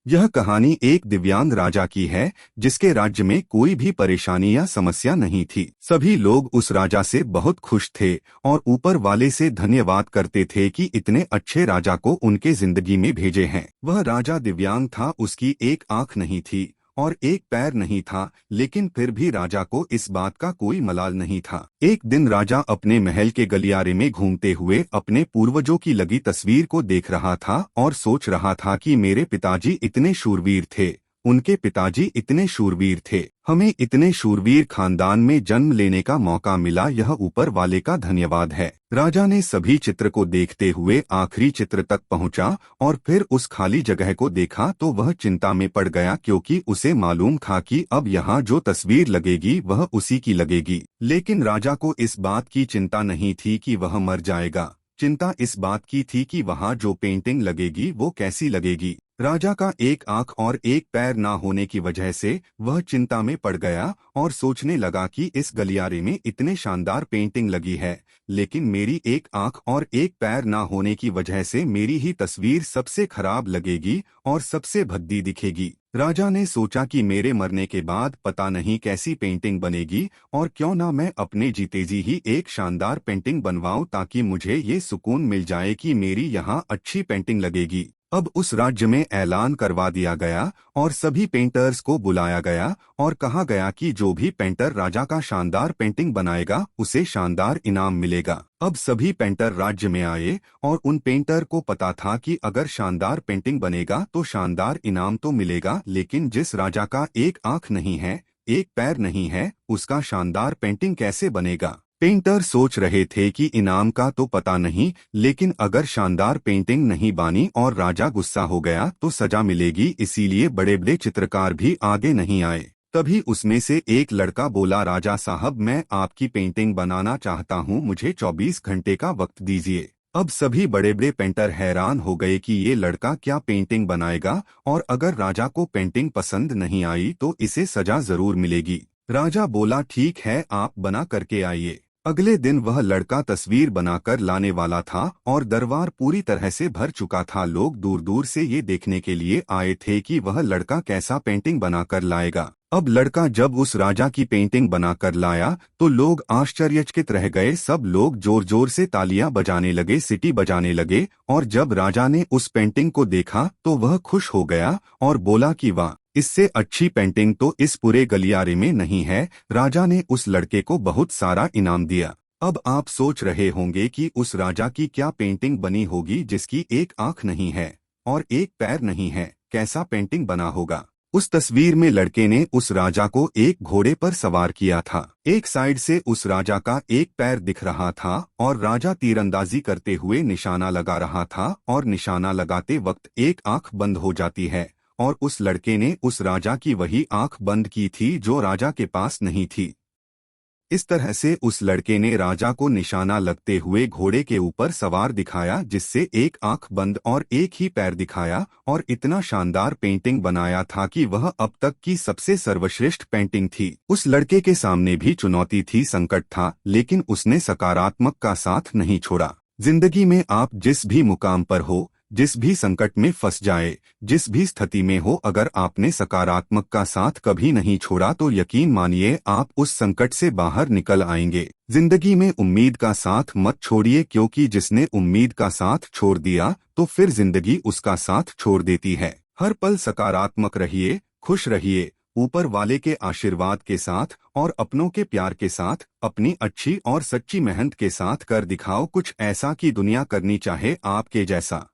यह कहानी एक दिव्यांग राजा की है जिसके राज्य में कोई भी परेशानी या समस्या नहीं थी। सभी लोग उस राजा से बहुत खुश थे और ऊपर वाले से धन्यवाद करते थे कि इतने अच्छे राजा को उनके जिंदगी में भेजे हैं। वह राजा दिव्यांग था, उसकी एक आंख नहीं थी और एक पैर नहीं था, लेकिन फिर भी राजा को इस बात का कोई मलाल नहीं था। एक दिन राजा अपने महल के गलियारे में घूमते हुए अपने पूर्वजों की लगी तस्वीर को देख रहा था और सोच रहा था कि मेरे पिताजी इतने शूरवीर थे, उनके पिताजी इतने शूरवीर थे, हमें इतने शूरवीर खानदान में जन्म लेने का मौका मिला, यह ऊपर वाले का धन्यवाद है। राजा ने सभी चित्र को देखते हुए आखिरी चित्र तक पहुंचा और फिर उस खाली जगह को देखा तो वह चिंता में पड़ गया, क्योंकि उसे मालूम था कि अब यहाँ जो तस्वीर लगेगी वह उसी की लगेगी। लेकिन राजा को इस बात की चिंता नहीं थी कि वह मर जाएगा, चिंता इस बात की थी कि वहाँ जो पेंटिंग लगेगी वो कैसी लगेगी। राजा का एक आंख और एक पैर ना होने की वजह से वह चिंता में पड़ गया और सोचने लगा कि इस गलियारे में इतने शानदार पेंटिंग लगी है, लेकिन मेरी एक आंख और एक पैर ना होने की वजह से मेरी ही तस्वीर सबसे खराब लगेगी और सबसे भद्दी दिखेगी। राजा ने सोचा कि मेरे मरने के बाद पता नहीं कैसी पेंटिंग बनेगी, और क्यों ना मैं अपने जीते जी ही एक शानदार पेंटिंग बनवाऊं ताकि मुझे ये सुकून मिल जाए कि मेरी यहाँ अच्छी पेंटिंग लगेगी। अब उस राज्य में ऐलान करवा दिया गया और सभी पेंटर्स को बुलाया गया और कहा गया कि जो भी पेंटर राजा का शानदार पेंटिंग बनाएगा उसे शानदार इनाम मिलेगा। अब सभी पेंटर राज्य में आए और उन पेंटर को पता था कि अगर शानदार पेंटिंग बनेगा तो शानदार इनाम तो मिलेगा, लेकिन जिस राजा का एक आंख नहीं है, एक पैर नहीं है, उसका शानदार पेंटिंग कैसे बनेगा। पेंटर सोच रहे थे कि इनाम का तो पता नहीं, लेकिन अगर शानदार पेंटिंग नहीं बनी और राजा गुस्सा हो गया तो सजा मिलेगी, इसीलिए बड़े बड़े चित्रकार भी आगे नहीं आए। तभी उसमें से एक लड़का बोला, राजा साहब मैं आपकी पेंटिंग बनाना चाहता हूँ, मुझे 24 घंटे का वक्त दीजिए। अब सभी बड़े बड़े पेंटर हैरान हो गए कि ये लड़का क्या पेंटिंग बनाएगा, और अगर राजा को पेंटिंग पसंद नहीं आई तो इसे सजा जरूर मिलेगी। राजा बोला, ठीक है, आप बना करके आइए। अगले दिन वह लड़का तस्वीर बनाकर लाने वाला था और दरबार पूरी तरह से भर चुका था। लोग दूर दूर से ये देखने के लिए आए थे कि वह लड़का कैसा पेंटिंग बनाकर लाएगा। अब लड़का जब उस राजा की पेंटिंग बनाकर लाया तो लोग आश्चर्यचकित रह गए। सब लोग जोर जोर से तालियां बजाने लगे, सीटी बजाने लगे, और जब राजा ने उस पेंटिंग को देखा तो वह खुश हो गया और बोला कि वाह, इससे अच्छी पेंटिंग तो इस पूरे गलियारे में नहीं है। राजा ने उस लड़के को बहुत सारा इनाम दिया। अब आप सोच रहे होंगे कि उस राजा की क्या पेंटिंग बनी होगी जिसकी एक आंख नहीं है और एक पैर नहीं है, कैसा पेंटिंग बना होगा। उस तस्वीर में लड़के ने उस राजा को एक घोड़े पर सवार किया था। एक साइड से उस राजा का एक पैर दिख रहा था और राजा तीरंदाजी करते हुए निशाना लगा रहा था, और निशाना लगाते वक्त एक आंख बंद हो जाती है, और उस लड़के ने उस राजा की वही आंख बंद की थी जो राजा के पास नहीं थी। इस तरह से उस लड़के ने राजा को निशाना लगते हुए घोड़े के ऊपर सवार दिखाया, जिससे एक आंख बंद और एक ही पैर दिखाया, और इतना शानदार पेंटिंग बनाया था कि वह अब तक की सबसे सर्वश्रेष्ठ पेंटिंग थी। उस लड़के के सामने भी चुनौती थी, संकट था, लेकिन उसने सकारात्मक का साथ नहीं छोड़ा। जिंदगी में आप जिस भी मुकाम पर हो, जिस भी संकट में फंस जाए, जिस भी स्थिति में हो, अगर आपने सकारात्मक का साथ कभी नहीं छोड़ा तो यकीन मानिए आप उस संकट से बाहर निकल आएंगे। जिंदगी में उम्मीद का साथ मत छोड़िए, क्योंकि जिसने उम्मीद का साथ छोड़ दिया तो फिर जिंदगी उसका साथ छोड़ देती है। हर पल सकारात्मक रहिए, खुश रहिए, ऊपर वाले के आशीर्वाद के साथ और अपनों के प्यार के साथ, अपनी अच्छी और सच्ची मेहनत के साथ कर दिखाओ कुछ ऐसा कि दुनिया करनी चाहे आपके जैसा।